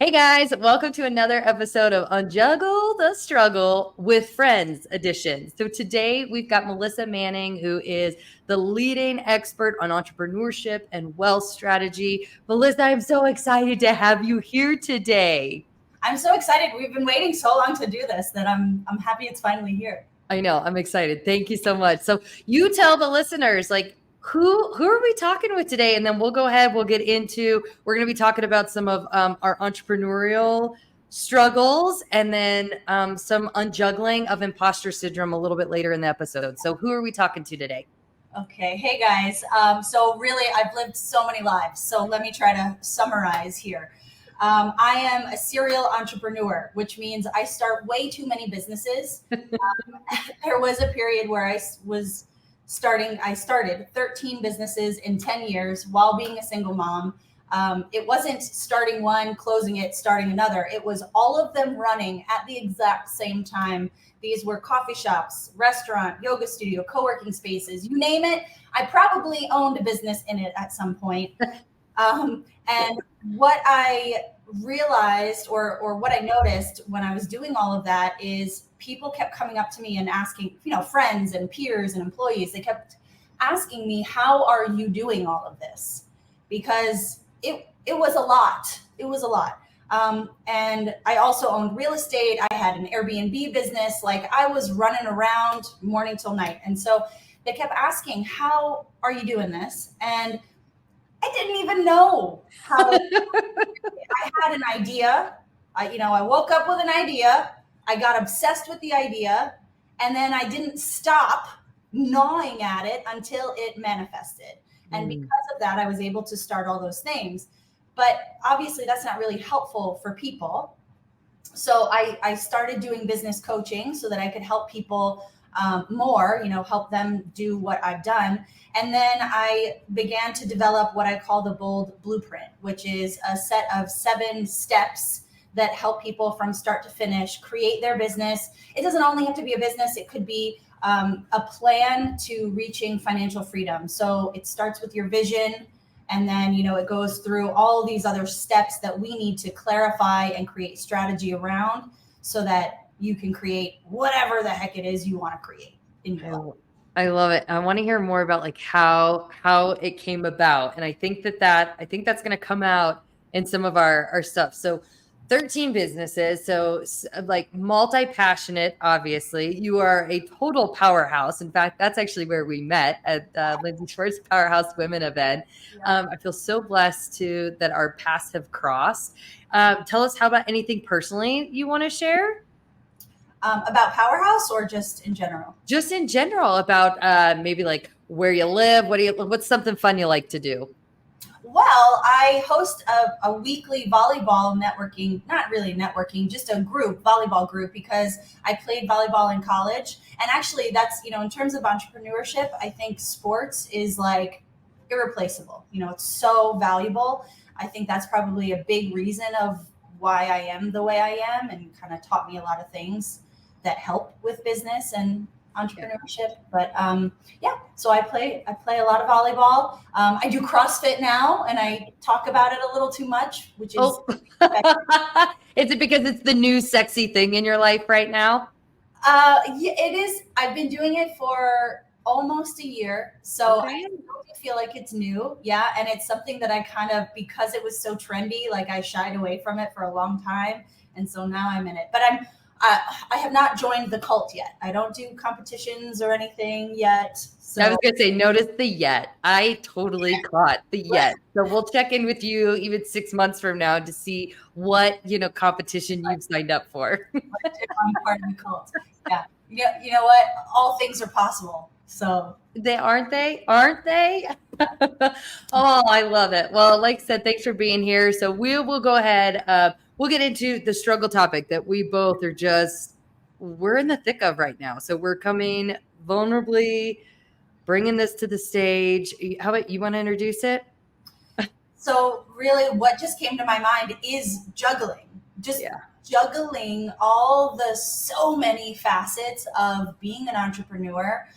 Hey guys, welcome to another episode of Unjuggle the Struggle with Friends edition. So today we've got Melissa Manning, who is the leading expert on entrepreneurship and wealth strategy. Melissa, I'm so excited to have you here today. I'm so excited. We've been waiting so long to do this that I'm happy it's finally here. I know, I'm excited. Thank you so much. So you tell the listeners, like, who are we talking with today? And then we'll go ahead, we're going to be talking about some of our entrepreneurial struggles and then some unjuggling of imposter syndrome a little bit later in the episode. So who are we talking to today? Okay. Hey guys. So really, I've lived so many lives. So let me try to summarize here. I am a serial entrepreneur, which means I start way too many businesses. There was a period where I started 13 businesses in 10 years while being a single mom. It wasn't starting one, closing it, starting another. It was all of them running at the exact same time. These were coffee shops, restaurant, yoga studio, co-working spaces, you name it. I probably owned a business in it at some point. And what I realized or what I noticed when I was doing all of that is people kept coming up to me and asking, friends and peers and employees, they kept asking me, how are you doing all of this? Because it was a lot. It was a lot. And I also owned real estate. I had an Airbnb business. Like I was running around morning till night. And so they kept asking, how are you doing this? And I didn't even know how. I had an idea. I woke up with an idea. I got obsessed with the idea. And then I didn't stop gnawing at it until it manifested. And because of that, I was able to start all those things. But obviously, that's not really helpful for people. So I started doing business coaching so that I could help people more, help them do what I've done. And then I began to develop what I call the Bold Blueprint, which is a set of 7 steps that help people from start to finish create their business. It doesn't only have to be a business. It could be a plan to reaching financial freedom. So it starts with your vision. And then, it goes through all these other steps that we need to clarify and create strategy around so that you can create whatever the heck it is you want to create in your life. I love it. I want to hear more about like how it came about. And I think that's going to come out in some of our stuff. So 13 businesses. So like multi-passionate, obviously. You are a total powerhouse. In fact, that's actually where we met at Lindsay's first Powerhouse Women event. I feel so blessed that our paths have crossed. Tell us, how about anything personally you want to share? About Powerhouse or just in general? Just in general about maybe like where you live. What's something fun you like to do? Well, I host a weekly volleyball networking, not really networking, just a volleyball group, because I played volleyball in college. And actually that's, in terms of entrepreneurship, I think sports is like irreplaceable. It's so valuable. I think that's probably a big reason of why I am the way I am, and kind of taught me a lot of things that help with business and entrepreneurship. But so I play a lot of volleyball. I do CrossFit now, and I talk about it a little too much, which is is it because it's the new sexy thing in your life right now? Yeah, it is. I've been doing it for almost a year, so I don't feel like it's new. Yeah, and it's something that I kind of, because it was so trendy, like I shied away from it for a long time, and so now I'm in it. But I have not joined the cult yet. I don't do competitions or anything yet. So. I was going to say, notice the yet. I totally caught the yet. So we'll check in with you even 6 months from now to see what, competition you've signed up for. I'm part of the cult. Yeah. You know what? All things are possible. So aren't they? Oh, I love it. Well, like I said, thanks for being here. So we will go ahead. We'll get into the struggle topic that we both we're in the thick of right now. So we're coming vulnerably, bringing this to the stage. How about you want to introduce it? So really what just came to my mind is juggling. Juggling so many facets of being an entrepreneur,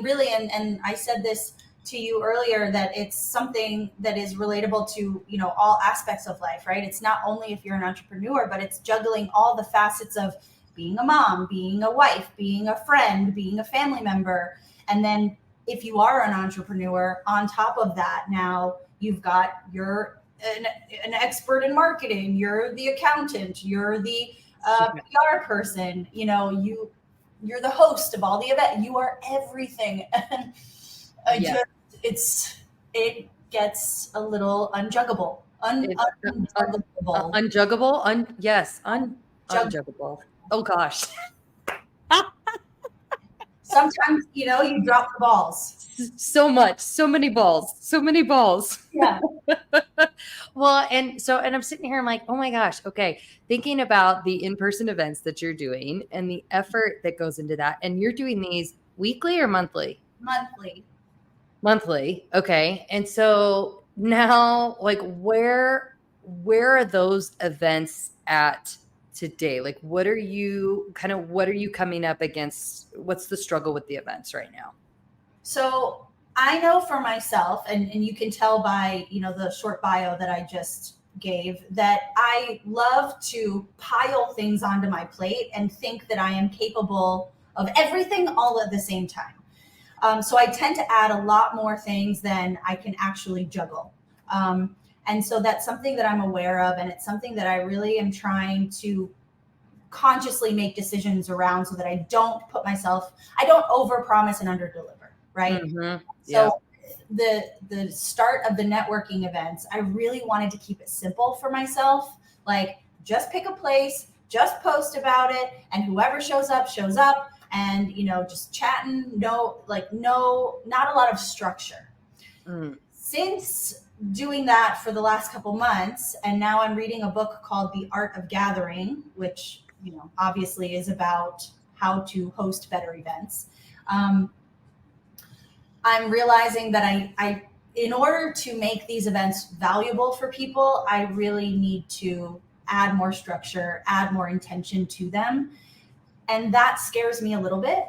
really, and I said this to you earlier that it's something that is relatable to, all aspects of life, right? It's not only if you're an entrepreneur, but it's juggling all the facets of being a mom, being a wife, being a friend, being a family member. And then if you are an entrepreneur, on top of that, now you've got an expert in marketing, you're the accountant, you're the PR person, you're the host of all the event. You are everything. And it gets a little unjuggable. Unjuggable. Yes. Unjuggable. Oh gosh. Sometimes, you drop the balls. So many balls. Yeah. Well, and I'm sitting here, I'm like, oh my gosh. Okay. Thinking about the in-person events that you're doing and the effort that goes into that. And you're doing these weekly or monthly? Monthly. Okay. And so now, like, where are those events at today? Like, what are you coming up against? What's the struggle with the events right now? So I know for myself, and you can tell by, the short bio that I just gave, that I love to pile things onto my plate and think that I am capable of everything all at the same time. So I tend to add a lot more things than I can actually juggle. And so that's something that I'm aware of. And it's something that I really am trying to consciously make decisions around so that I don't overpromise and underdeliver. Right. Mm-hmm. Yeah. So the start of the networking events, I really wanted to keep it simple for myself. Like, just pick a place, just post about it, and whoever shows up, and, just chatting, not a lot of structure. Since doing that for the last couple months, and now I'm reading a book called The Art of Gathering, which, obviously is about how to host better events. I'm realizing that I, in order to make these events valuable for people, I really need to add more structure, add more intention to them. And that scares me a little bit.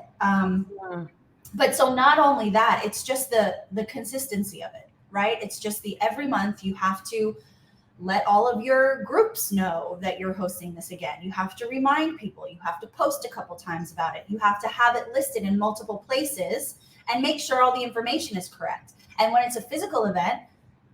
But so not only that, it's just the consistency of it, right? It's just every month you have to let all of your groups know that you're hosting this again. You have to remind people, you have to post a couple times about it. You have to have it listed in multiple places and make sure all the information is correct. And when it's a physical event,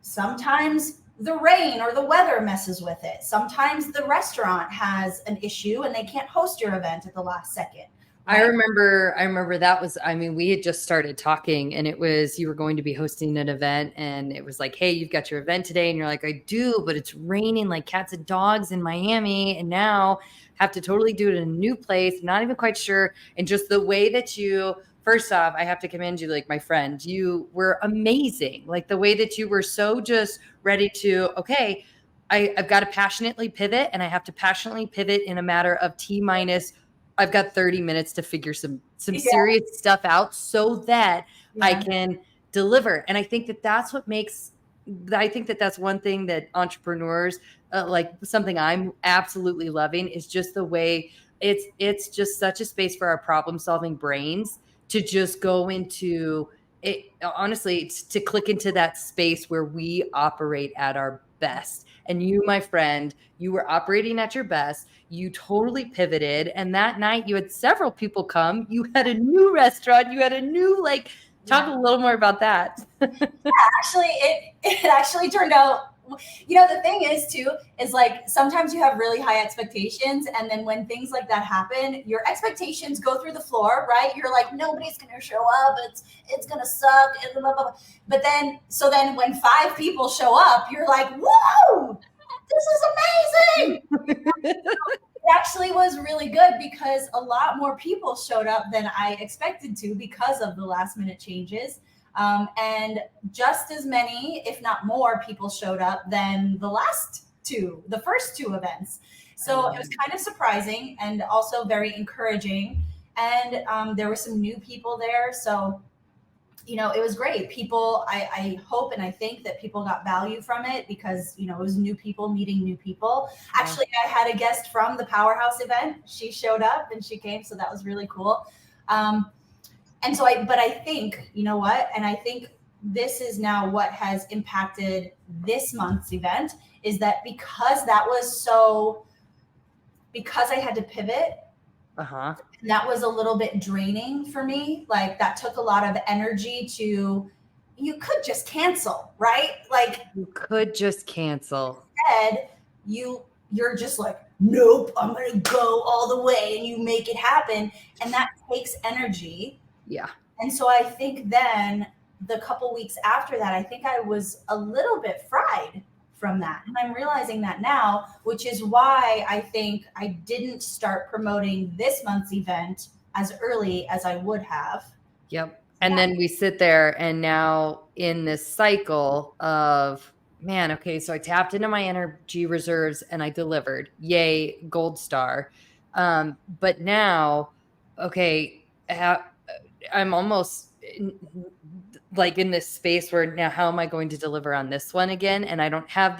sometimes the rain or the weather messes with it. Sometimes the restaurant has an issue and they can't host your event at the last second. Right? I remember that was, we had just started talking and it was, you were going to be hosting an event and it was like, hey, you've got your event today. And you're like, I do, but it's raining like cats and dogs in Miami. And now have to totally do it in a new place. Not even quite sure. And just the way that first off, I have to commend you, like, my friend, you were amazing. Like, the way that you were so just ready to, okay, I've got to passionately pivot, and I have to passionately pivot in a matter of T-minus. I've got 30 minutes to figure some serious stuff out so that I can deliver. And I think that that's what makes, that's one thing that entrepreneurs, like, something I'm absolutely loving is just the way it's just such a space for our problem-solving brains to just go into it, honestly, to click into that space where we operate at our best. And you, my friend, you were operating at your best. You totally pivoted. And that night you had several people come. You had a new restaurant. You had a new, talk a little more about that. Actually, it actually turned out, the thing is too, is like, sometimes you have really high expectations. And then when things like that happen, your expectations go through the floor, right? You're like, nobody's going to show up. It's going to suck. Blah, blah, blah. But then when 5 people show up, you're like, whoa, this is amazing. It actually was really good because a lot more people showed up than I expected to because of the last minute changes. And just as many, if not more, people showed up than the first 2 events. So it was kind of surprising and also very encouraging. And there were some new people there. So, it was great. People, I hope and I think that people got value from it because, it was new people meeting new people. Actually, I had a guest from the Powerhouse event. She showed up and she came. So that was really cool. And so I think, you know what? And I think this is now what has impacted this month's event, is that because I had to pivot, that was a little bit draining for me. Like that took a lot of energy to, you could just cancel, right? Like You could just cancel. Instead, you're just like, nope, I'm gonna go all the way, and you make it happen. And that takes energy. Yeah. And so I think then the couple weeks after that, I think I was a little bit fried from that. And I'm realizing that now, which is why I think I didn't start promoting this month's event as early as I would have. Yep. And then we sit there and now in this cycle of, man, okay, so I tapped into my energy reserves and I delivered. Yay, gold star. But now, okay, I'm almost like in this space where now how am I going to deliver on this one again? And I don't have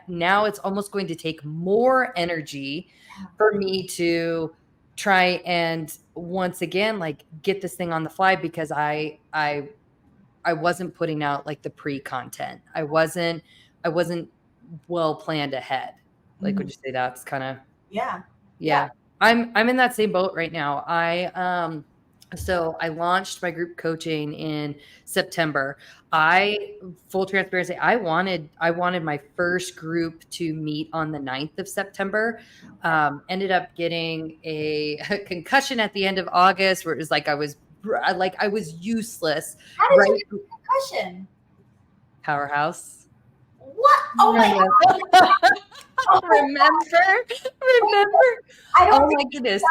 now it's almost going to take more energy for me to try and once again, like get this thing on the fly because I wasn't putting out like the pre-content. I wasn't well planned ahead. Like, would you say that's kind of, yeah. I'm in that same boat right now. So I launched my group coaching in September. Full transparency, I wanted my first group to meet on the 9th of September. Ended up getting a concussion at the end of August where it was like I was useless. How did you get a concussion? Powerhouse. What? Oh my God. Remember? Oh my goodness.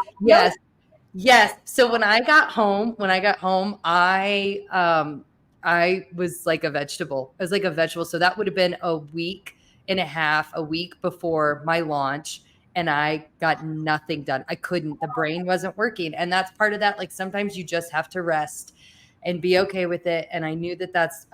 Yes. So when I got home, I was like a vegetable. I was like a vegetable. So that would have been a week before my launch. And I got nothing done. The brain wasn't working. And that's part of that. Like sometimes you just have to rest and be okay with it. And I knew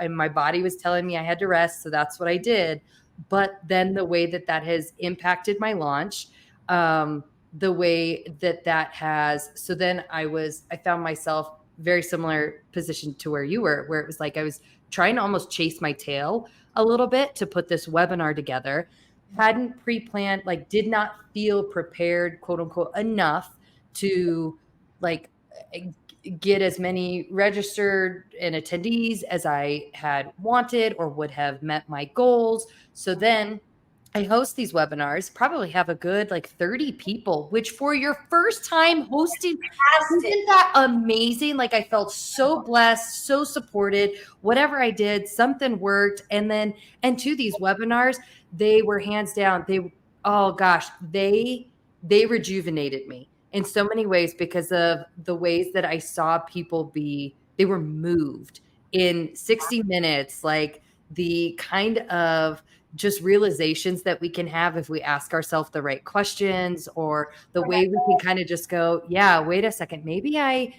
my body was telling me I had to rest. So that's what I did. But then the way that has impacted my launch, the way that has, so then I found myself very similar position to where you were, where it was like I was trying to almost chase my tail a little bit to put this webinar together. Hadn't pre-planned, like did not feel prepared, quote unquote, enough to like get as many registered and attendees as I had wanted or would have met my goals. So then I host these webinars, probably have a good like 30 people, which for your first time hosting, isn't that amazing? Like I felt so blessed, so supported, whatever I did, something worked. And to these webinars, they were hands down, they rejuvenated me in so many ways because of the ways that I saw people they were moved in 60 minutes, like the kind of just realizations that we can have if we ask ourselves the right questions, or the way we can kind of just go, yeah, wait a second, maybe I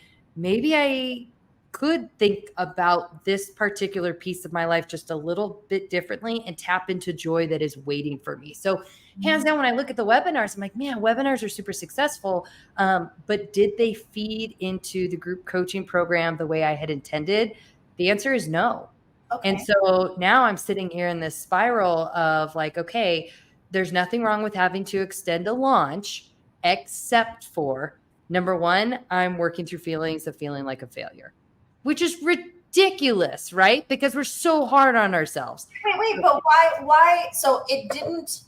could think about this particular piece of my life just a little bit differently and tap into joy that is waiting for me. So hands down, when I look at the webinars, I'm like, man, webinars are super successful. But did they feed into the group coaching program the way I had intended? The answer is no. Okay. And so now I'm sitting here in this spiral of like, okay, there's nothing wrong with having to extend a launch, except for number one, I'm working through feelings of feeling like a failure, which is ridiculous, right? Because we're so hard on ourselves. Wait, but why? So it didn't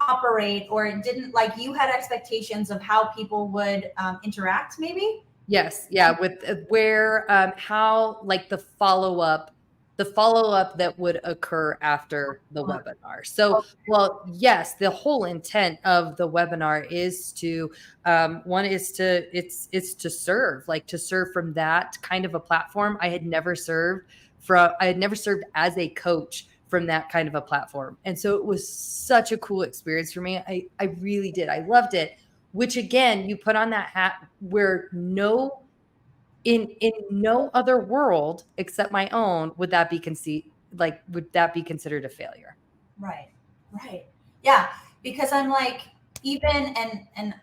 operate, or it didn't, like you had expectations of how people would interact maybe? Yes. Yeah. With how like the follow-up that would occur after the webinar. So, well, yes, the whole intent of the webinar is to, it's to serve from that kind of a platform. I had never served as a coach from that kind of a platform. And so it was such a cool experience for me. I really did. I loved it. Which again, you put on that hat where in no other world except my own would that be considered a failure? Right. Yeah, because I'm like, even and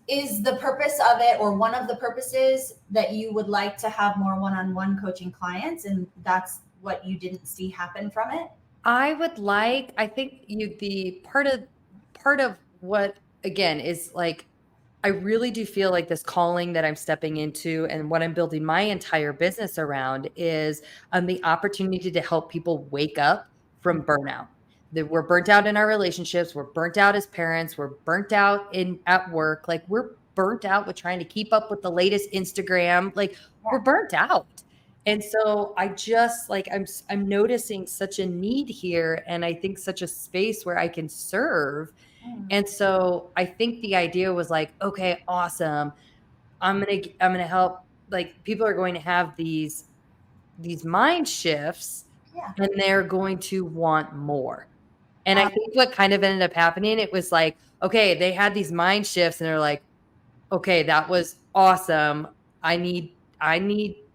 is the purpose of it, or one of the purposes, that you would like to have more one-on-one coaching clients, and that's what you didn't see happen from it? I think the part of what, again, is like, I really do feel like this calling that I'm stepping into and what I'm building my entire business around is the opportunity to help people wake up from burnout. That we're burnt out in our relationships, we're burnt out as parents, we're burnt out in at work, like we're burnt out with trying to keep up with the latest Instagram, like we're burnt out. And so I just like I'm noticing such a need here, and I think such a space where I can serve. And so I think the idea was like, okay, awesome. I'm gonna help. Like people are going to have these mind shifts, Yeah. and they're going to want more. And I think what kind of ended up happening, it was like, okay, they had these mind shifts, and they're like, okay, that was awesome. I need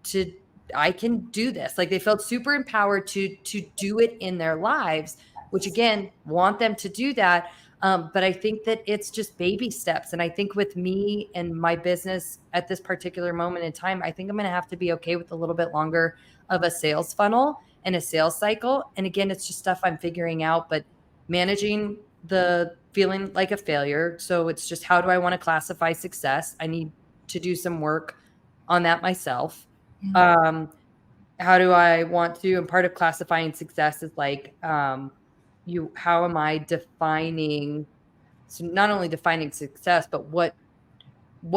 to I can do this. Like they felt super empowered to do it in their lives, which again, want them to do that. But I think that it's just baby steps. And I think with me and my business at this particular moment in time, I think I'm going to have to be okay with a little bit longer of a sales funnel and a sales cycle. And again, it's just stuff I'm figuring out, but managing the feeling like a failure. So it's just, how do I want to classify success? I need to do some work on that myself. How do I want to, and part of classifying success is like, how am I defining, so not only defining success, but what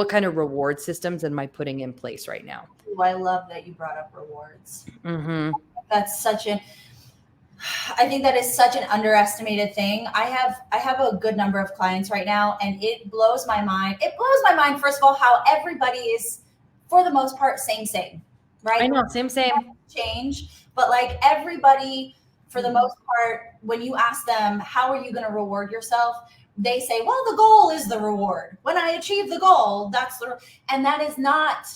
kind of reward systems am I putting in place right now? Ooh, I love that you brought up rewards. Mm-hmm. That's I think that is such an underestimated thing. I have a good number of clients right now, and it blows my mind. It blows my mind, first of all, how everybody is, for the most part, same, right? I know, same. Change, but like everybody, for the most part, when you ask them, how are you going to reward yourself? They say, well, the goal is the reward. When I achieve the goal, and that is not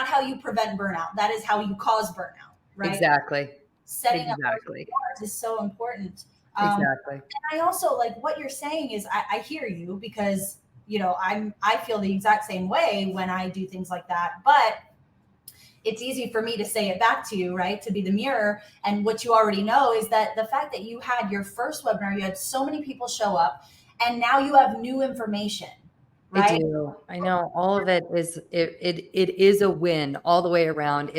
how you prevent burnout. That is how you cause burnout, right? Exactly. Setting up rewards is so important. Exactly. And I also, like what you're saying is, I hear you, because I feel the exact same way when I do things like that, but it's easy for me to say it back to you, right? To be the mirror. And what you already know is that the fact that you had your first webinar, you had so many people show up, and now you have new information, right? I do. I know all of it is, it is a win all the way around.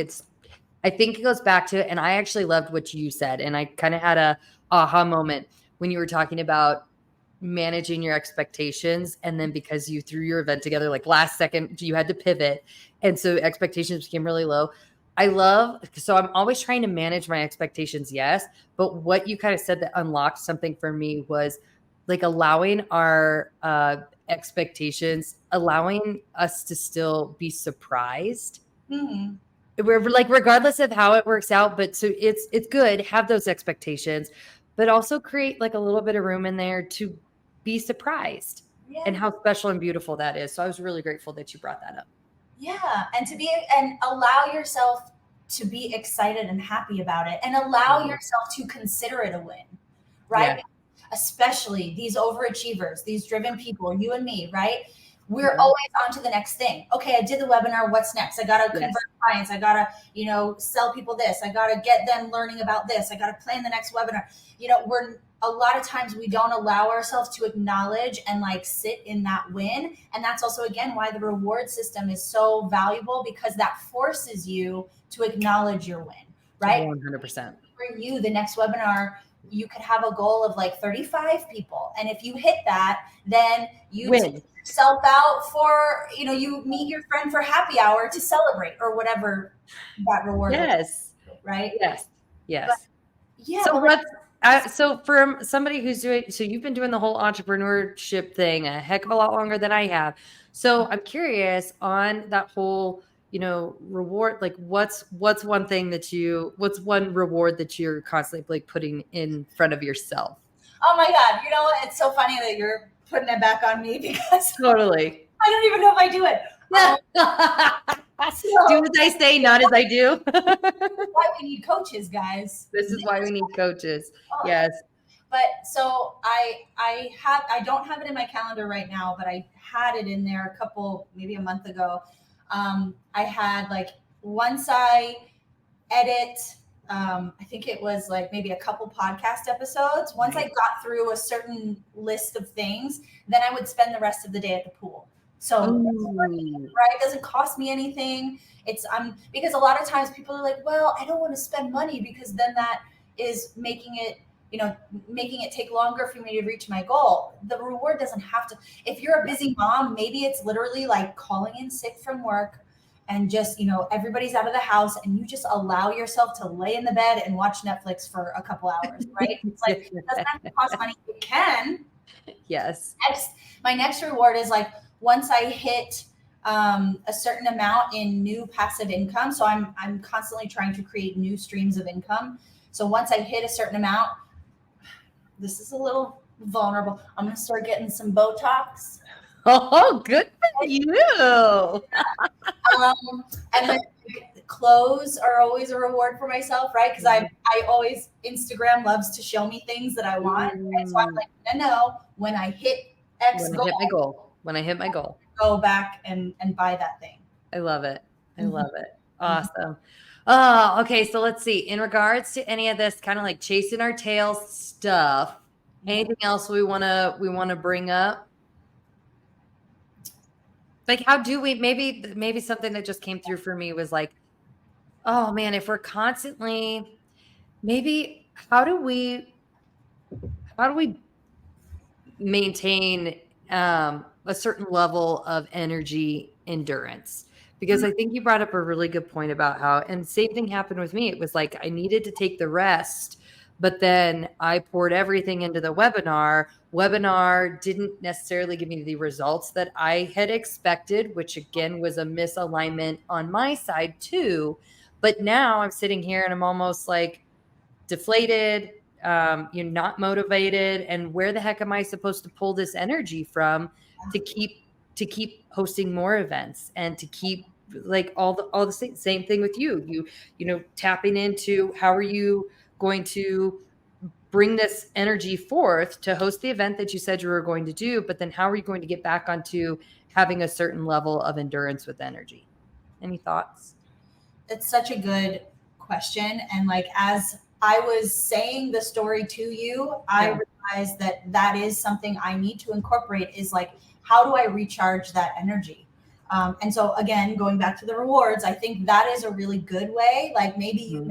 I think it goes back to, and I actually loved what you said, and I kind of had a aha moment when you were talking about managing your expectations. And then because you threw your event together, like last second, you had to pivot. And so expectations became really low. So I'm always trying to manage my expectations. Yes. But what you kind of said that unlocked something for me was like allowing our expectations, allowing us to still be surprised. Mm-hmm. We're like, regardless of how it works out, but so it's good, have those expectations, but also create like a little bit of room in there to be surprised. Yeah. And how special and beautiful that is. So I was really grateful that you brought that up. Yeah. And allow yourself to be excited and happy about it, and allow yourself to consider it a win, right? Yeah. Especially these overachievers, these driven people, you and me, right? We're always on to the next thing. Okay, I did the webinar. What's next? I got to convert clients. I got to, sell people this. I got to get them learning about this. I got to plan the next webinar. A lot of times we don't allow ourselves to acknowledge and like sit in that win. And that's also, again, why the reward system is so valuable, because that forces you to acknowledge your win, right? 100%. For you, the next webinar, you could have a goal of like 35 people. And if you hit that, then you win. Yourself out for, you meet your friend for happy hour to celebrate, or whatever that reward is, right? Yes. But, yeah. So for somebody who's you've been doing the whole entrepreneurship thing a heck of a lot longer than I have. So I'm curious on that whole, reward, like what's one reward that you're constantly like putting in front of yourself? Oh my God. You know what? It's so funny that you're putting it back on me, because totally. I don't even know if I do it. Do as I say, not as I do. This is why we need coaches, guys. This is why we need coaches. Yes. But so I don't have it in my calendar right now, but I had it in there maybe a month ago. I had like, once I edit, I think it was like maybe a couple podcast episodes. Once I got through a certain list of things, then I would spend the rest of the day at the pool. So right, it doesn't cost me anything. It's because a lot of times people are like, well, I don't want to spend money because then that is making it take longer for me to reach my goal. The reward doesn't have to. If you're a busy mom, maybe it's literally like calling in sick from work and just, everybody's out of the house and you just allow yourself to lay in the bed and watch Netflix for a couple hours, right? It's like, it doesn't have to cost money. It can. Yes. My next reward is like, once I hit a certain amount in new passive income. So I'm constantly trying to create new streams of income. So once I hit a certain amount, this is a little vulnerable, I'm going to start getting some Botox. Oh, good for you. And then clothes are always a reward for myself, right? Because I always, Instagram loves to show me things that I want. And so I'm like, no, when I hit X goal, when I hit my goal, go back and buy that thing. I love it. I love it. Awesome. Oh, okay. So let's see. In regards to any of this kind of like chasing our tails stuff, anything else we want to bring up? Like, how do we, maybe something that just came through for me was like, oh man, if we're constantly, maybe how do we maintain a certain level of energy endurance? Because I think you brought up a really good point about how, and same thing happened with me. It was like, I needed to take the rest, but then I poured everything into the webinar. Webinar didn't necessarily give me the results that I had expected, which again was a misalignment on my side too. But now I'm sitting here and I'm almost like deflated, you're not motivated. And where the heck am I supposed to pull this energy from to keep hosting more events and to keep like all the same thing with you tapping into how are you going to bring this energy forth to host the event that you said you were going to do, but then how are you going to get back onto having a certain level of endurance with energy? Any thoughts? It's such a good question. And like, as I was saying the story to you, I realized that is something I need to incorporate, is like, how do I recharge that energy? And so again, going back to the rewards, I think that is a really good way. Like maybe,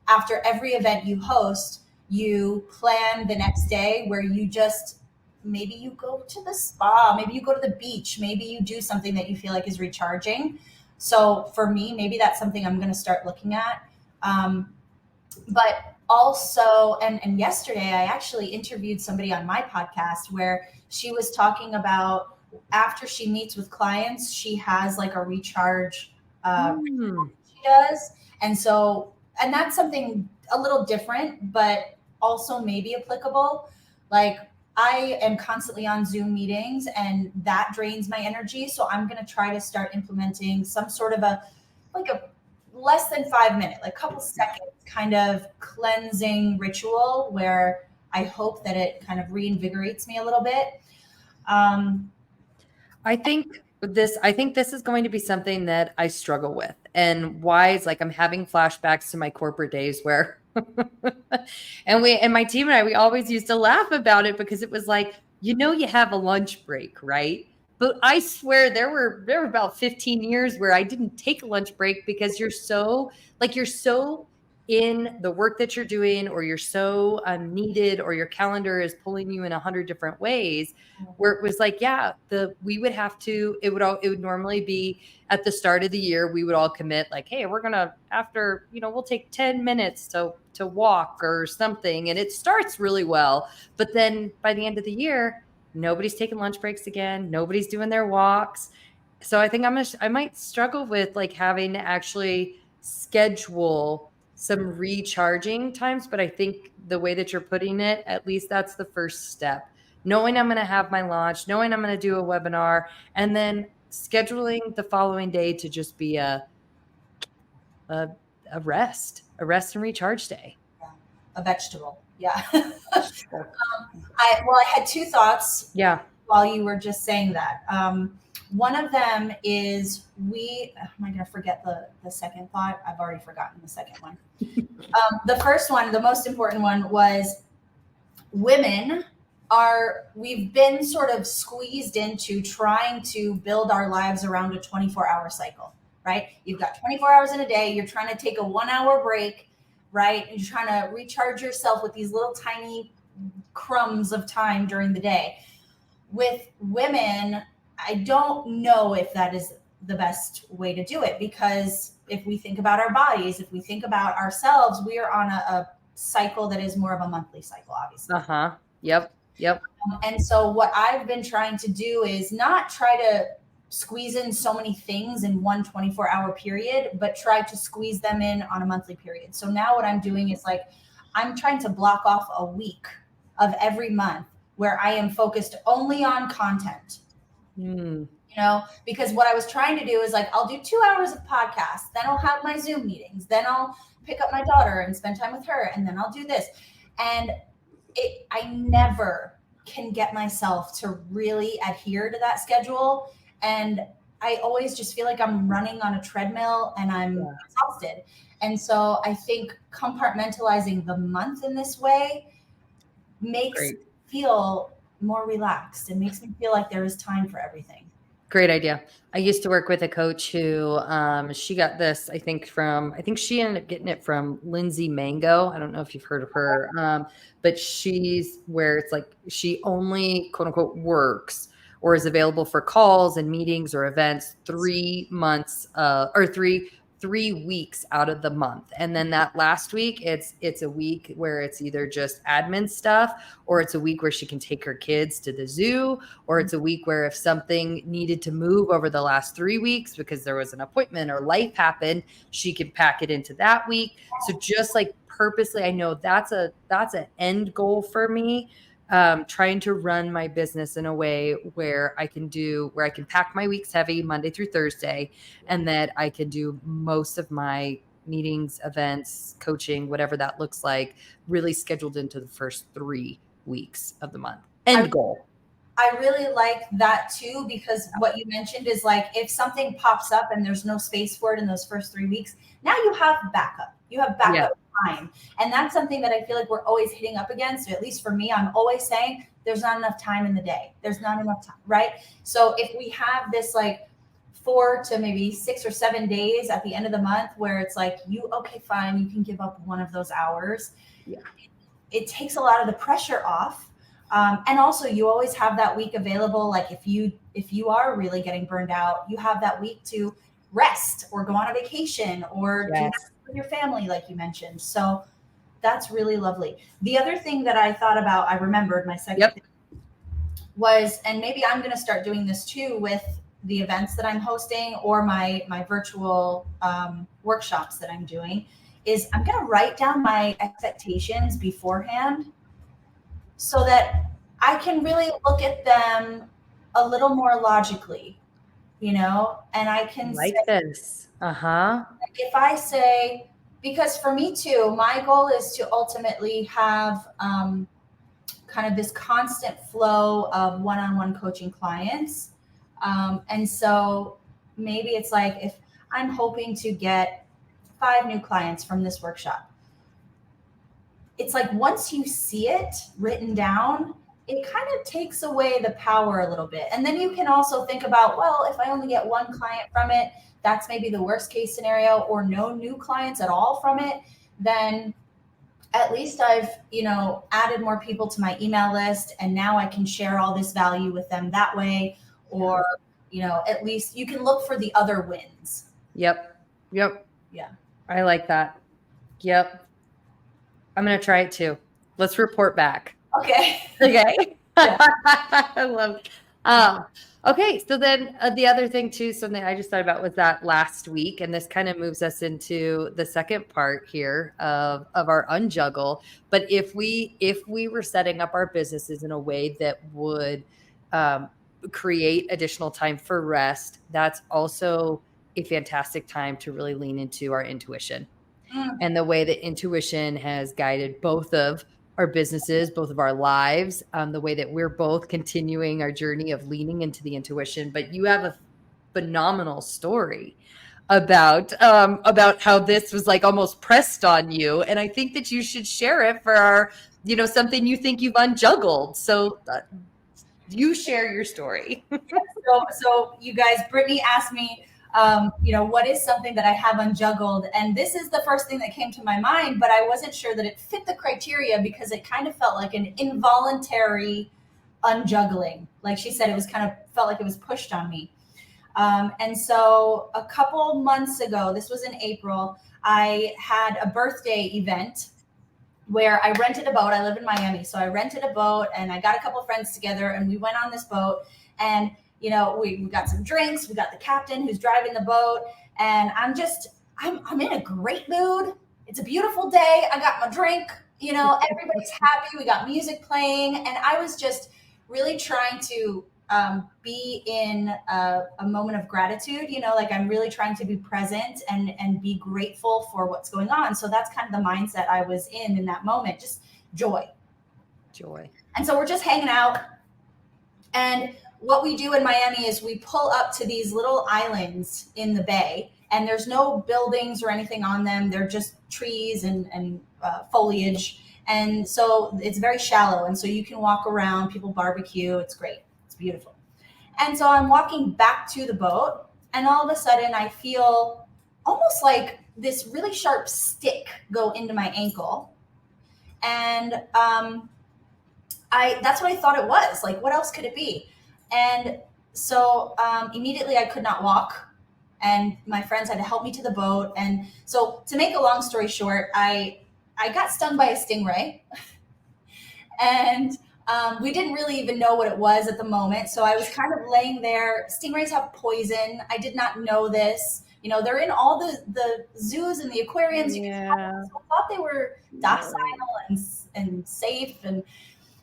after every event you host, you plan the next day where you just, maybe you go to the spa, maybe you go to the beach, maybe you do something that you feel like is recharging. So for me, maybe that's something I'm going to start looking at. But also, and yesterday I actually interviewed somebody on my podcast where she was talking about after she meets with clients, she has like a recharge she does. And that's something a little different, but also maybe applicable. Like, I am constantly on Zoom meetings and that drains my energy. So I'm going to try to start implementing some sort of a less than 5 minute, like couple seconds kind of cleansing ritual where I hope that it kind of reinvigorates me a little bit. I think this is going to be something that I struggle with, and why is like, I'm having flashbacks to my corporate days where and my team and I, we always used to laugh about it because it was like, you have a lunch break, right? But I swear there were about 15 years where I didn't take a lunch break because you're so in the work that you're doing, or you're so needed, or your calendar is pulling you in 100 different ways, where it was like, we would have to, it would normally be at the start of the year, we would all commit like, hey, we're going to, after, we'll take 10 minutes to walk or something. And it starts really well. But then by the end of the year, nobody's taking lunch breaks again. Nobody's doing their walks. So I think I might struggle with like having to actually schedule some recharging times. But I think the way that you're putting it, at least that's the first step. Knowing I'm going to have my launch, knowing I'm going to do a webinar, and then scheduling the following day to just be a rest and recharge day. A vegetable. Yeah. Sure. I had two thoughts Yeah. while you were just saying that. One of them is am I going to forget the second thought? I've already forgotten the second one. The first one, the most important one, was we've been sort of squeezed into trying to build our lives around a 24-hour cycle, right? You've got 24 hours in a day. You're trying to take a 1 hour break, right? And you're trying to recharge yourself with these little tiny crumbs of time during the day. With women, I don't know if that is the best way to do it, because if we think about our bodies, if we think about ourselves, we are on a cycle that is more of a monthly cycle, obviously. Uh-huh. Yep. And so what I've been trying to do is not try to squeeze in so many things in one 24-hour period, but try to squeeze them in on a monthly period. So now what I'm doing is like, I'm trying to block off a week of every month where I am focused only on content. Because what I was trying to do is like, I'll do 2 hours of podcasts, then I'll have my Zoom meetings, then I'll pick up my daughter and spend time with her, and then I'll do this. And I never can get myself to really adhere to that schedule. And I always just feel like I'm running on a treadmill and I'm exhausted. And so I think compartmentalizing the month in this way makes me feel more relaxed and makes me feel like there is time for everything. Great idea. I used to work with a coach who she got this, I think she ended up getting it from Lindsay Mango. I don't know if you've heard of her, but she's where it's like she only quote unquote works or is available for calls and meetings or events 3 months or 3 weeks out of the month. And then that last week, it's a week where it's either just admin stuff, or it's a week where she can take her kids to the zoo, or it's a week where if something needed to move over the last 3 weeks because there was an appointment or life happened, she could pack it into that week. So just like purposely, I know that's an end goal for me. Trying to run my business in a way where I can pack my weeks heavy Monday through Thursday, and that I can do most of my meetings, events, coaching, whatever that looks like, really scheduled into the first 3 weeks of the month. End goal. I really like that too, because what you mentioned is like, if something pops up and there's no space for it in those first 3 weeks, now you have backup. You have backup time. And that's something that I feel like we're always hitting up against. So at least for me, I'm always saying there's not enough time in the day. There's not enough time, right? So if we have this like 4 to maybe 6 or 7 days at the end of the month where it's like, okay, fine, you can give up one of those hours. Yeah. It takes a lot of the pressure off. And also you always have that week available. Like if you are really getting burned out, you have that week to rest or go on a vacation or do with your family, like you mentioned. So that's really lovely. The other thing that I thought about, I remembered my second thing was, and maybe I'm going to start doing this too with the events that I'm hosting or my virtual workshops that I'm doing, is I'm going to write down my expectations beforehand so that I can really look at them a little more logically, and I can like this. If I say, because for me too, my goal is to ultimately have kind of this constant flow of one-on-one coaching clients. And so maybe it's like, if I'm hoping to get 5 new clients from this workshop, it's like once you see it written down, it kind of takes away the power a little bit. And then you can also think about, well, if I only get 1 client from it, that's maybe the worst case scenario, or no new clients at all from it, then at least I've, added more people to my email list, and now I can share all this value with them that way. Or, at least you can look for the other wins. Yep. Yeah. I like that. Yep. I'm going to try it too. Let's report back. Okay. Yeah. I love it. Okay. So then the other thing too, something I just thought about was that last week, and this kind of moves us into the second part here of our unjuggle. But if we were setting up our businesses in a way that would create additional time for rest, that's also a fantastic time to really lean into our intuition. And the way that intuition has guided both of our businesses, both of our lives, the way that we're both continuing our journey of leaning into the intuition. But you have a phenomenal story about how this was like almost pressed on you, and I think that you should share it for our, something you think you've unjuggled. So you share your story. So you guys, Brittany asked me, what is something that I have unjuggled? And this is the first thing that came to my mind, but I wasn't sure that it fit the criteria because it kind of felt like an involuntary unjuggling. Like she said, it was kind of felt like it was pushed on me. And so a couple months ago, this was in April, I had a birthday event where I rented a boat. I live in Miami. So I rented a boat and I got a couple of friends together and we went on this boat and, we got some drinks. We got the captain who's driving the boat and I'm in a great mood. It's a beautiful day. I got my drink, everybody's happy. We got music playing and I was just really trying to be in a moment of gratitude, like I'm really trying to be present and be grateful for what's going on. So that's kind of the mindset I was in that moment, just joy. And so we're just hanging out. And what we do in Miami is we pull up to these little islands in the bay and there's no buildings or anything on them. They're just trees and foliage. And so it's very shallow. And so you can walk around, people barbecue. It's great. Beautiful. And so I'm walking back to the boat and all of a sudden I feel almost like this really sharp stick go into my ankle. And that's what I thought it was. Like, what else could it be? And so immediately I could not walk and my friends had to help me to the boat. And so to make a long story short, I got stung by a stingray and we didn't really even know what it was at the moment. So I was kind of laying there. Stingrays have poison. I did not know this. They're in all the zoos and the aquariums. Yeah. So I thought they were docile and safe. And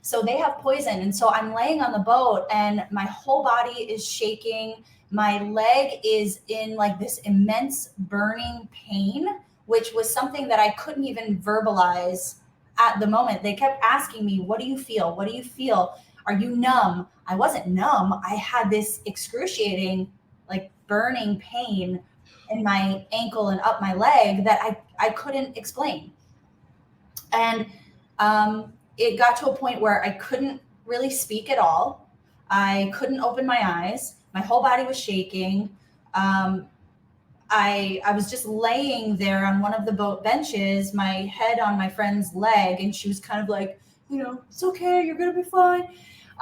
so they have poison. And so I'm laying on the boat and my whole body is shaking. My leg is in like this immense burning pain, which was something that I couldn't even verbalize at the moment. They kept asking me, what do you feel? What do you feel? Are you numb? I wasn't numb. I had this excruciating, like burning pain in my ankle and up my leg that I couldn't explain. And it got to a point where I couldn't really speak at all. I couldn't open my eyes. My whole body was shaking. I was just laying there on one of the boat benches, my head on my friend's leg, and she was kind of like, it's okay, you're gonna be fine.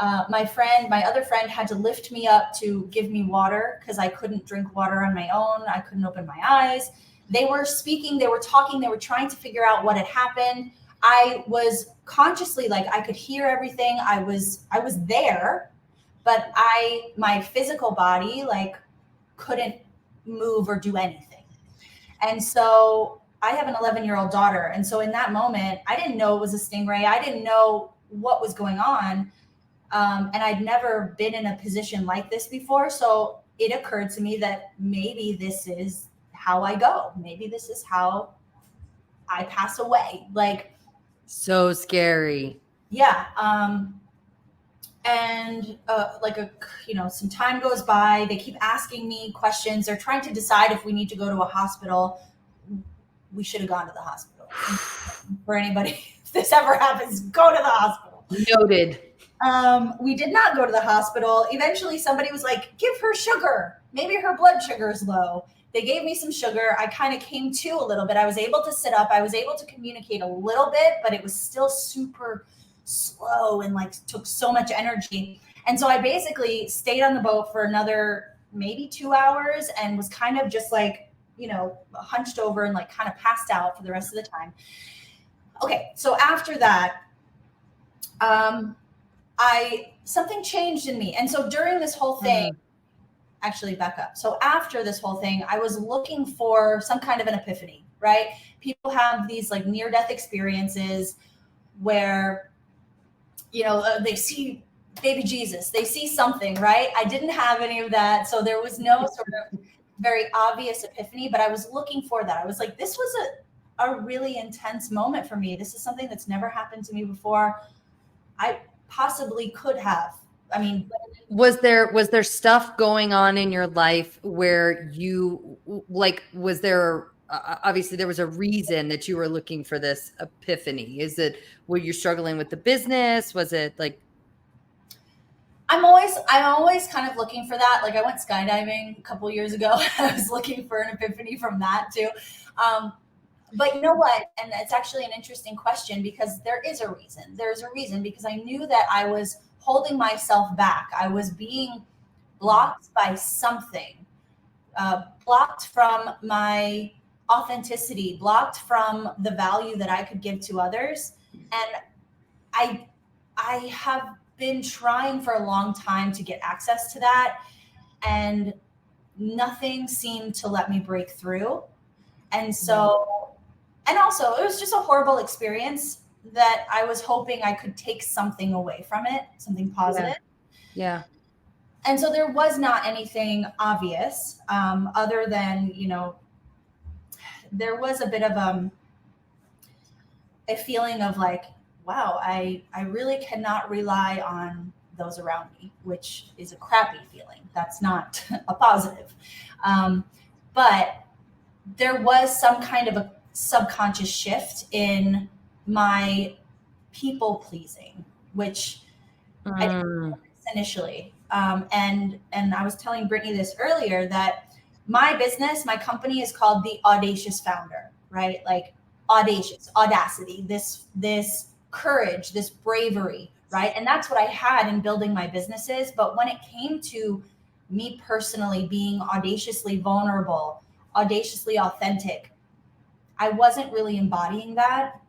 My other friend had to lift me up to give me water because I couldn't drink water on my own. I couldn't open my eyes. They were speaking, they were talking, they were trying to figure out what had happened. I was consciously like, I could hear everything. I was there, but my physical body like couldn't move or do anything. And so I have an 11-year-old daughter. And so in that moment, I didn't know it was a stingray. I didn't know what was going on. And I'd never been in a position like this before. So it occurred to me that maybe this is how I go. Maybe this is how I pass away. Like, so scary. Yeah. Some time goes by. They keep asking me questions. They're trying to decide if we need to go to a hospital. We should have gone to the hospital. For anybody, if this ever happens, go to the hospital. Noted. We did not go to the hospital. Eventually somebody was like, give her sugar. Maybe her blood sugar is low. They gave me some sugar. I kind of came to a little bit. I was able to sit up. I was able to communicate a little bit, but it was still super slow and like took so much energy. And so I basically stayed on the boat for another maybe 2 hours and was kind of just like, hunched over and like kind of passed out for the rest of the time. Okay. So after that, something changed in me. And so during this whole thing, actually back up. So after this whole thing, I was looking for some kind of an epiphany, right? People have these like near-death experiences where, they see baby Jesus, they see something, right? I didn't have any of that. So there was no sort of very obvious epiphany, but I was looking for that. I was like, this was a really intense moment for me. This is something that's never happened to me before. I possibly could have. I mean, Was there stuff going on in your life where you like, was there obviously there was a reason that you were looking for this epiphany? Is it, were you struggling with the business? Was it like, I'm always kind of looking for that. Like I went skydiving a couple years ago. I was looking for an epiphany from that too. Um, but you know what? And it's actually an interesting question because there is a reason. There's a reason because I knew that I was holding myself back. I was being blocked by something, blocked from my authenticity, blocked from the value that I could give to others. And I I have been trying for a long time to get access to that, and nothing seemed to let me break through. And so, and also, it was just a horrible experience that I was hoping I could take something away from it, something positive. yeah, And so there was not anything obvious, other than, there was a bit of a feeling of like, wow, I really cannot rely on those around me, which is a crappy feeling. That's not a positive. But there was some kind of a subconscious shift in my people pleasing, which I didn't mm, initially. And I was telling Brittany this earlier that my business, my company is called the Audacious Founder, right? Like audacious, audacity, this courage, this bravery, right? And that's what I had in building my businesses. But when it came to me personally being audaciously vulnerable, audaciously authentic, I wasn't really embodying that.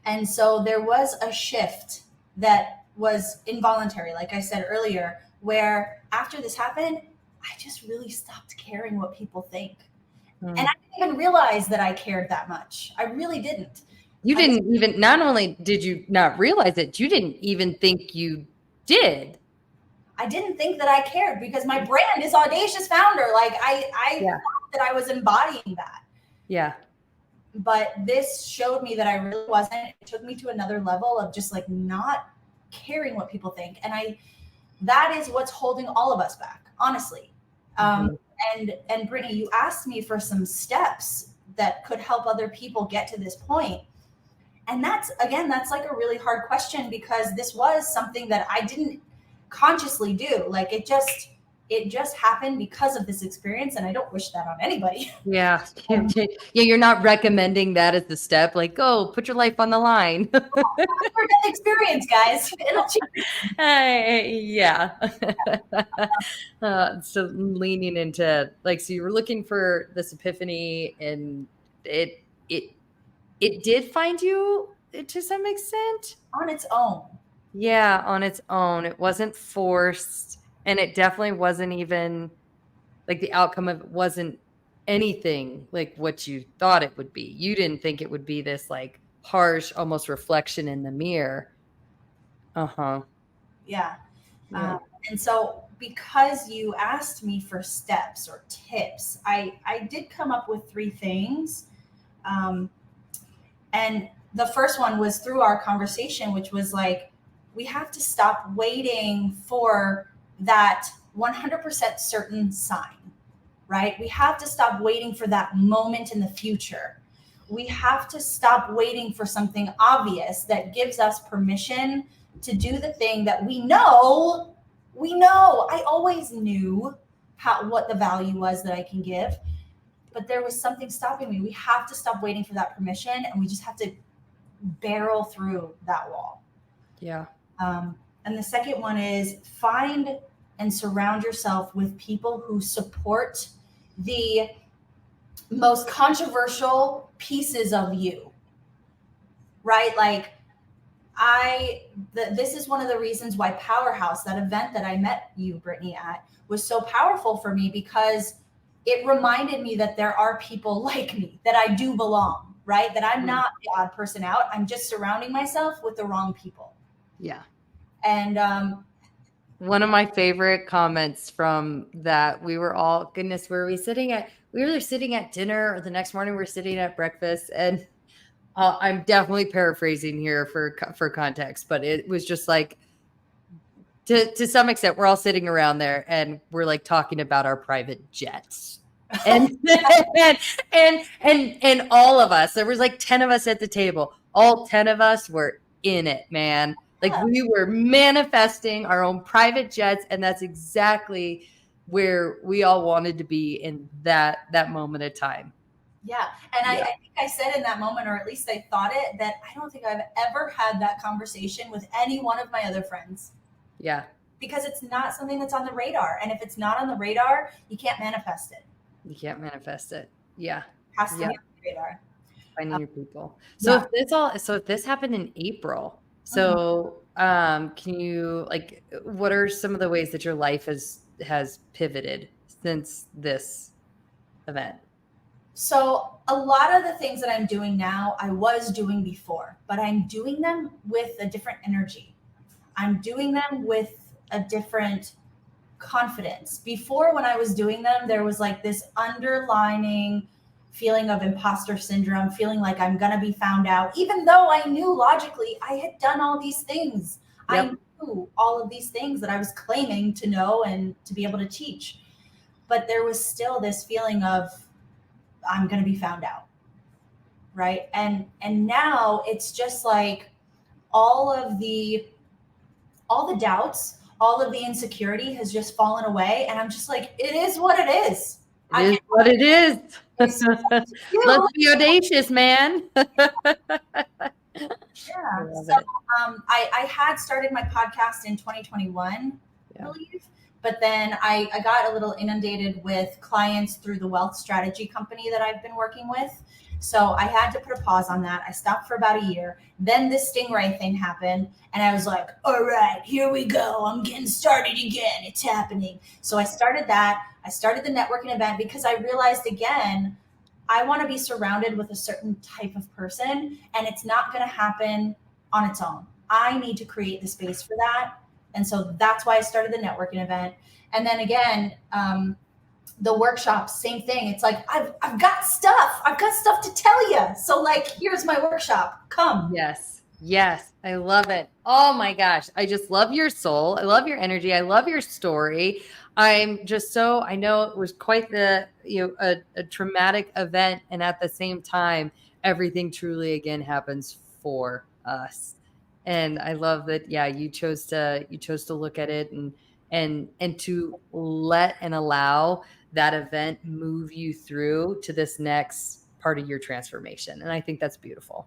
And so there was a shift that was involuntary, like I said earlier, where after this happened, I just really stopped caring what people think. And I mm. didn't even realize that I cared that much. I really didn't. You I just, didn't even, not only did you not realize it, you didn't even think you did. I didn't think that I cared because my brand is Audacious Founder. Like I Yeah. thought that I was embodying that. Yeah. But this showed me that I really wasn't. It took me to another level of just like not caring what people think. And that is what's holding all of us back, honestly. Um, Mhm. and Brittany, you asked me for some steps that could help other people get to this point. And that's like a really hard question because this was something that I didn't consciously do. Like it just happened because of this experience, and I don't wish that on anybody. Yeah. Yeah. You're not recommending that as the step, like, go put your life on the line. For that experience, guys. It'll change. Yeah. So leaning into like, so you were looking for this epiphany, and it it it did find you to some extent. On its own. Yeah, on its own. It wasn't forced, and it definitely wasn't even like, the outcome of it wasn't anything like what you thought it would be. You didn't think it would be this like harsh, almost reflection in the mirror. Uh-huh. Yeah. Yeah. Um, and so, because you asked me for steps or tips, I did come up with three things. Um, and the first one was through our conversation, which was like, we have to stop waiting for that 100% certain sign, right? We have to stop waiting for that moment in the future. We have to stop waiting for something obvious that gives us permission to do the thing that we know. I always knew what the value was that I can give, but there was something stopping me. We have to stop waiting for that permission, and we just have to barrel through that wall. Yeah. And the second one is find and surround yourself with people who support the most controversial pieces of you, right? Like this is one of the reasons why Powerhouse, that event that I met you, Brittany, at, was so powerful for me because it reminded me that there are people like me, that I do belong, right? That I'm not the odd person out. I'm just surrounding myself with the wrong people. Yeah. And One of my favorite comments from that, we were all, goodness, where were we sitting at? we were sitting at dinner, or the next morning we're sitting at breakfast, and I'm definitely paraphrasing here for context, but it was just like, to some extent, we're all sitting around there and we're like talking about our private jets. And and all of us, there was like 10 of us at the table. All 10 of us were in it, man. Like we were manifesting our own private jets, and that's exactly where we all wanted to be in that moment of time. Yeah. And I think I said in that moment, or at least I thought it, that I don't think I've ever had that conversation with any one of my other friends. Yeah. Because it's not something that's on the radar. And if it's not on the radar, you can't manifest it. You can't manifest it. Yeah. It has to be on the radar. Finding your people. So if this happened in April, so can you, like, what are some of the ways that your life has pivoted since this event? So a lot of the things that I'm doing now, I was doing before, but I'm doing them with a different energy. I'm doing them with a different confidence. Before, when I was doing them, there was like this underlining feeling of imposter syndrome, feeling like I'm going to be found out, even though I knew logically I had done all these things. Yep. I knew all of these things that I was claiming to know and to be able to teach. But there was still this feeling of, I'm going to be found out. Right. And now it's just like all the doubts, all of the insecurity has just fallen away. And I'm just like, it is what it is. It is what it is. Let's be audacious, man. Yeah. So I had started my podcast in 2021, I believe. But then I got a little inundated with clients through the wealth strategy company that I've been working with. So I had to put a pause on that. I stopped for about a year. Then this Stingray thing happened. And I was like, all right, here we go. I'm getting started again. It's happening. So I started that. I started the networking event because I realized, again, I want to be surrounded with a certain type of person. And it's not going to happen on its own. I need to create the space for that. And so that's why I started the networking event. And then again, the workshops, same thing. It's like, I've got stuff. I've got stuff to tell you. So like, here's my workshop. Come. Yes. I love it. Oh my gosh. I just love your soul. I love your energy. I love your story. I'm just I know it was quite a traumatic event. And at the same time, everything truly again happens for us. And I love that. Yeah. You chose to look at it and to let and allow that event move you through to this next part of your transformation. And I think that's beautiful.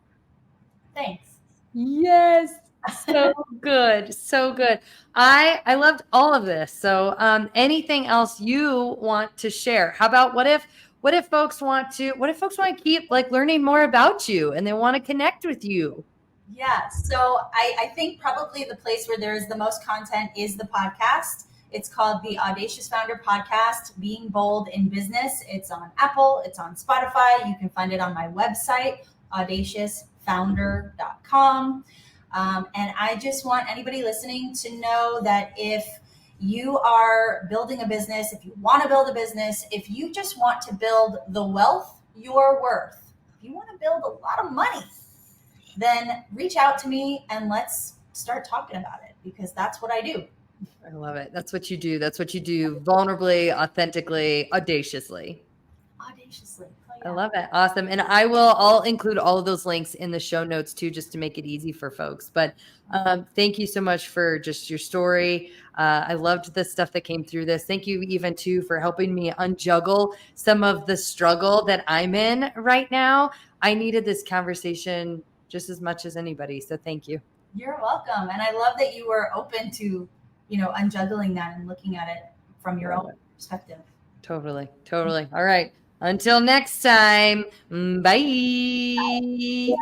Thanks. Yes. So good. So good. I loved all of this. So anything else you want to share? How about what if folks want to keep like learning more about you and they want to connect with you? Yeah. So I think probably the place where there is the most content is the podcast. It's called the Audacious Founder Podcast, Being Bold in Business. It's on Apple. It's on Spotify. You can find it on my website, audaciousfounder.com. And I just want anybody listening to know that if you are building a business, if you want to build a business, if you just want to build the wealth you're worth, if you want to build a lot of money, then reach out to me and let's start talking about it, because that's what I do. I love it. That's what you do. That's what you do. Vulnerably, authentically, audaciously. Oh, yeah. I love it. Awesome. And I'll include all of those links in the show notes too, just to make it easy for folks. But thank you so much for just your story. I loved the stuff that came through this. Thank you even too for helping me unjuggle some of the struggle that I'm in right now. I needed this conversation just as much as anybody. So thank you. You're welcome. And I love that you were open to, unjuggling that and looking at it from your own perspective. Totally. All right. Until next time. Bye.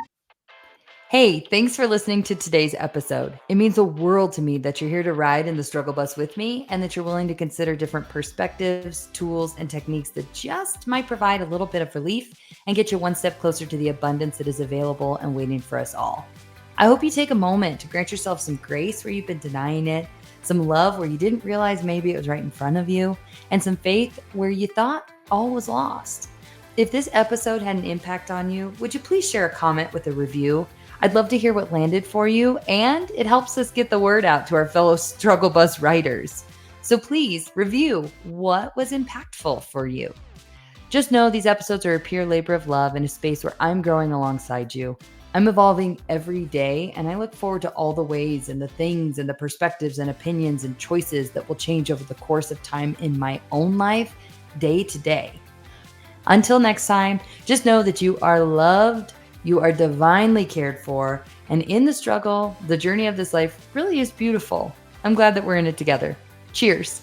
Hey, thanks for listening to today's episode. It means the world to me that you're here to ride in the struggle bus with me and that you're willing to consider different perspectives, tools, and techniques that just might provide a little bit of relief and get you one step closer to the abundance that is available and waiting for us all. I hope you take a moment to grant yourself some grace where you've been denying it, some love where you didn't realize maybe it was right in front of you, and some faith where you thought all was lost. If this episode had an impact on you, would you please share a comment with a review? I'd love to hear what landed for you, and it helps us get the word out to our fellow struggle bus writers. So please review what was impactful for you. Just know these episodes are a pure labor of love in a space where I'm growing alongside you. I'm evolving every day, and I look forward to all the ways and the things and the perspectives and opinions and choices that will change over the course of time in my own life, day to day. Until next time, just know that you are loved, you are divinely cared for, and in the struggle, the journey of this life really is beautiful. I'm glad that we're in it together. Cheers.